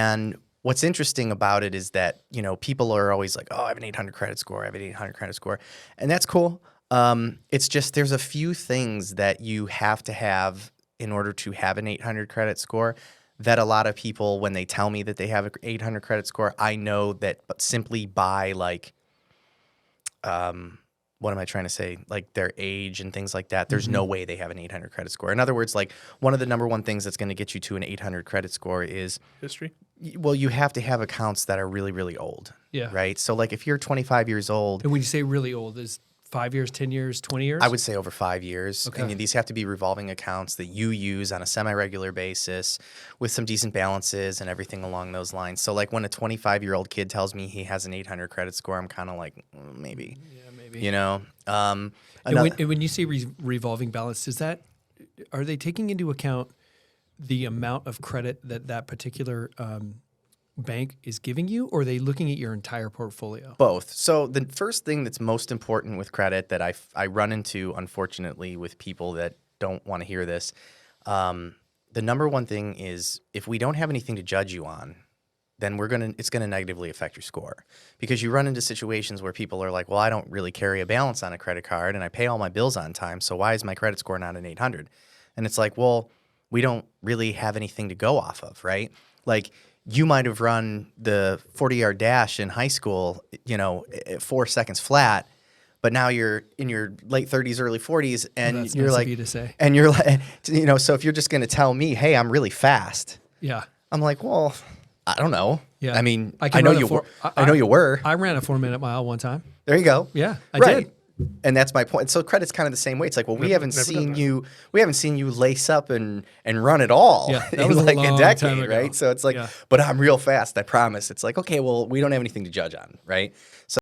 And what's interesting about it is that, you know, people are always like, oh, I have an 800 credit score. I have an 800 credit score. And that's cool. It's just there's a few things that you have to have in order to have an 800 credit score that a lot of people, when they tell me that they have an 800 credit score, I know that but simply by like, what am I trying to say? Like their age and things like that. There's no way they have an 800 credit score. In other words, like one of the number one things that's going to get you to an 800 credit score is history. Well, you have to have accounts that are really, really old. Yeah. Right. So like if you're 25 years old. And when you say really old, is 5 years, 10 years, 20 years? I would say over 5 years. Okay. And these have to be revolving accounts that you use on a semi-regular basis with some decent balances and everything along those lines. So like when a 25-year-old kid tells me he has an 800 credit score, I'm kind of like, maybe. Yeah, maybe. You know? And when you say revolving balance, are they taking into account the amount of credit that particular bank is giving you, or are they looking at your entire portfolio? Both. So the first thing that's most important with credit that I run into, unfortunately, with people that don't want to hear this, the number one thing is if we don't have anything to judge you on, then it's gonna negatively affect your score, because you run into situations where people are like, well, I don't really carry a balance on a credit card and I pay all my bills on time, so why is my credit score not an 800? And it's like, well, we don't really have anything to go off of, right? Like you might have run the 40-yard dash in high school, you know, at 4 seconds flat, but now you're in your late 30s, early 40s, and That's you're nice like, of you to say. and you're like, you know, so if you're just going to tell me, hey, I'm really fast, Yeah. I'm like, well, I don't know. Yeah. I mean, I I can know run you. a four- I know you were. I ran a 4-minute mile one time. There you go. Yeah, I right. did. And that's my point. So credit's kind of the same way. It's like, well, we haven't never done seen that. you lace up and run at all Yeah, that in was a like long a time decade, ago. right? So it's like, Yeah. but I'm real fast, I promise. It's like, okay, well, we don't have anything to judge on, right? So